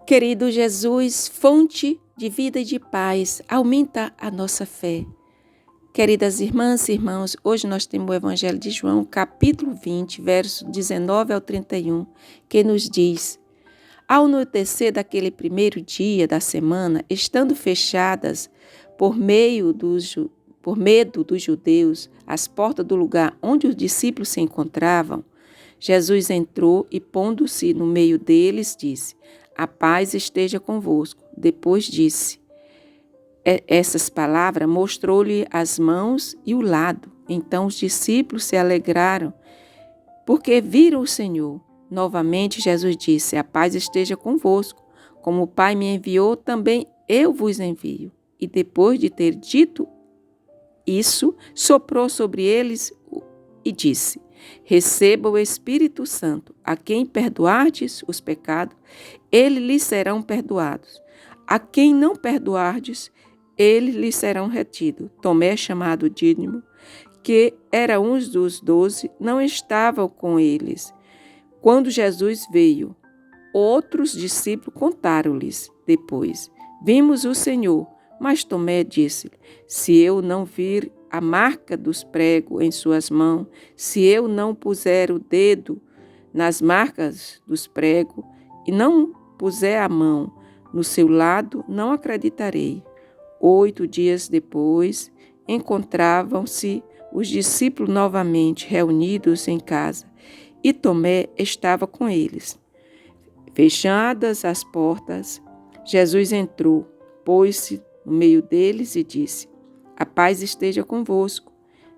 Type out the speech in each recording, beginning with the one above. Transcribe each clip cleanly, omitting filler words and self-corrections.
Querido Jesus, fonte de vida e de paz, aumenta a nossa fé. Queridas irmãs e irmãos, hoje nós temos o Evangelho de João, capítulo 20, verso 19 ao 31, que nos diz: Ao anoitecer daquele primeiro dia da semana, estando fechadas por medo dos judeus as portas do lugar onde os discípulos se encontravam, Jesus entrou e, pondo-se no meio deles, disse: A paz esteja convosco. Depois disse essas palavras, mostrou-lhe as mãos e o lado. Então os discípulos se alegraram, porque viram o Senhor. Novamente Jesus disse: A paz esteja convosco. Como o Pai me enviou, também eu vos envio. E depois de ter dito isso, soprou sobre eles e disse: Receba o Espírito Santo. A quem perdoardes os pecados, eles lhes serão perdoados. A quem não perdoardes, eles lhes serão retidos. Tomé, chamado Dídimo, que era um dos 12, não estava com eles quando Jesus veio. Outros discípulos contaram-lhes depois: Vimos o Senhor. Mas Tomé disse-lhe: Se eu não vir a marca dos pregos em suas mãos, se eu não puser o dedo nas marcas dos pregos e não puser a mão no seu lado, não acreditarei. 8 dias depois, encontravam-se os discípulos novamente reunidos em casa, e Tomé estava com eles. Fechadas as portas, Jesus entrou, pôs-se no meio deles e disse: A paz esteja convosco.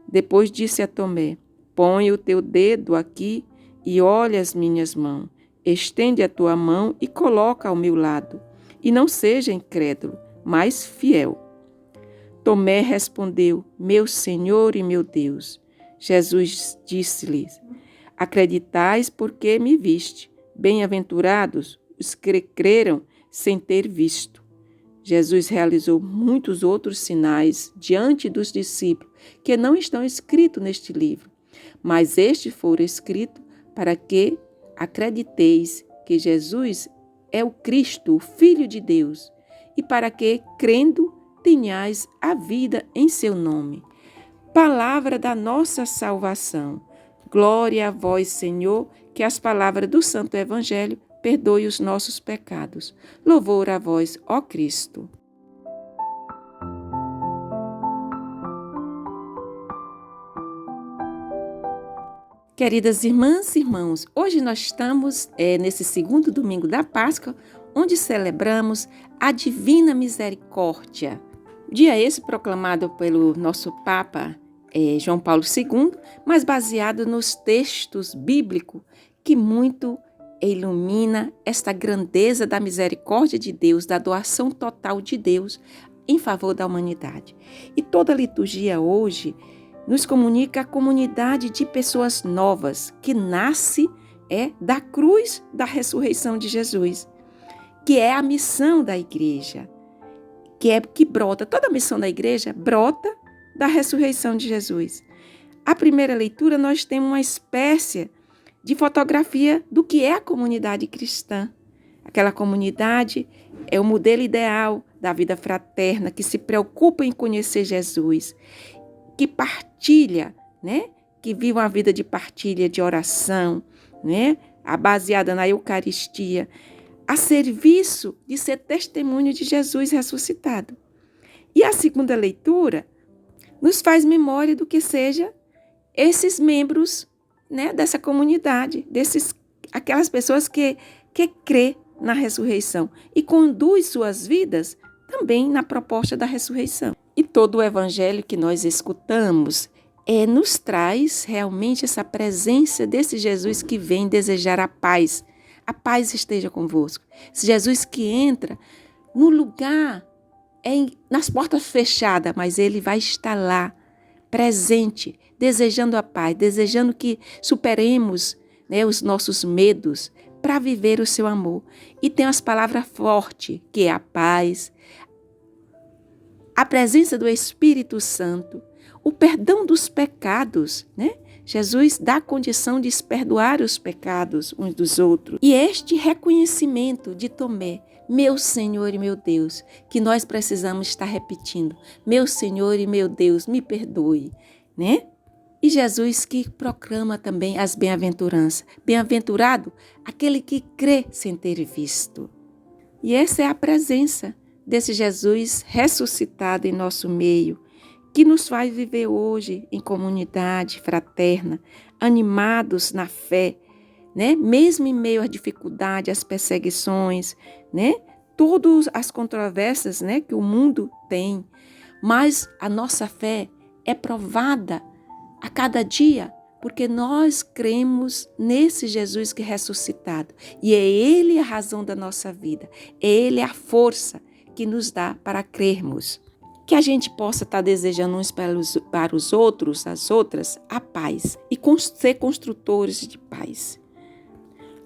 Depois disse a Tomé: Põe o teu dedo aqui e olha as minhas mãos. Estende a tua mão e coloca ao meu lado. E não seja incrédulo, mas fiel. Tomé respondeu: Meu Senhor e meu Deus. Jesus disse-lhes: Acreditais porque me viste. Bem-aventurados os que creram sem ter visto. Jesus realizou muitos outros sinais diante dos discípulos que não estão escritos neste livro, mas estes foram escritos para que acrediteis que Jesus é o Cristo, o Filho de Deus, e para que, crendo, tenhais a vida em seu nome. Palavra da nossa salvação. Glória a vós, Senhor, que as palavras do Santo Evangelho perdoe os nossos pecados. Louvor a vós, ó Cristo. Queridas irmãs e irmãos, hoje nós estamos nesse segundo domingo da Páscoa, onde celebramos a Divina Misericórdia. Dia esse proclamado pelo nosso Papa João Paulo II, mas baseado nos textos bíblicos que muito ilumina esta grandeza da misericórdia de Deus, da doação total de Deus em favor da humanidade. E toda a liturgia hoje nos comunica a comunidade de pessoas novas que nasce da cruz da ressurreição de Jesus, que é a missão da igreja, que brota, toda a missão da igreja brota da ressurreição de Jesus. A primeira leitura nós temos uma espécie de fotografia do que é a comunidade cristã. Aquela comunidade é o modelo ideal da vida fraterna, que se preocupa em conhecer Jesus, que partilha, que vive uma vida de partilha, de oração, baseada na Eucaristia, a serviço de ser testemunho de Jesus ressuscitado. E a segunda leitura nos faz memória do que seja esses membros dessa comunidade, aquelas pessoas que crê na ressurreição e conduz suas vidas também na proposta da ressurreição. E todo o evangelho que nós escutamos nos traz realmente essa presença desse Jesus que vem desejar a paz. A paz esteja convosco. Esse Jesus que entra no lugar, nas portas fechadas, mas ele vai estar lá, presente, desejando a paz, desejando que superemos os nossos medos para viver o seu amor. E tem as palavras fortes, que é a paz, a presença do Espírito Santo, o perdão dos pecados, Jesus dá a condição de perdoar os pecados uns dos outros. E este reconhecimento de Tomé: meu Senhor e meu Deus, que nós precisamos estar repetindo, meu Senhor e meu Deus, me perdoe, né? E Jesus que proclama também as bem-aventuranças. Bem-aventurado aquele que crê sem ter visto. E essa é a presença desse Jesus ressuscitado em nosso meio, que nos faz viver hoje em comunidade fraterna, animados na fé, né? Mesmo em meio às dificuldades, às perseguições, né? Todas as controvérsias, né, que o mundo tem, mas a nossa fé é provada a cada dia, porque nós cremos nesse Jesus que é ressuscitado. E é Ele a razão da nossa vida. É Ele a força que nos dá para crermos. Que a gente possa estar desejando uns para os outros, as outras, a paz. E ser construtores de paz.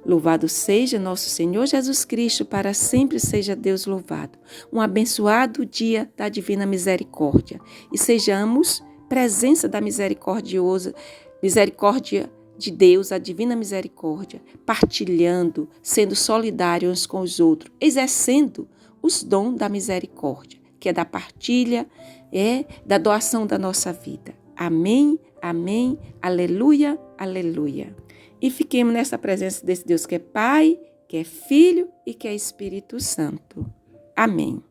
Louvado seja nosso Senhor Jesus Cristo, para sempre seja Deus louvado. Um abençoado dia da Divina Misericórdia. E sejamos presença da misericórdia de Deus, a divina misericórdia, partilhando, sendo solidários uns com os outros, exercendo os dons da misericórdia, que é da partilha, da doação da nossa vida. Amém, amém, aleluia, aleluia. E fiquemos nessa presença desse Deus que é Pai, que é Filho e que é Espírito Santo. Amém.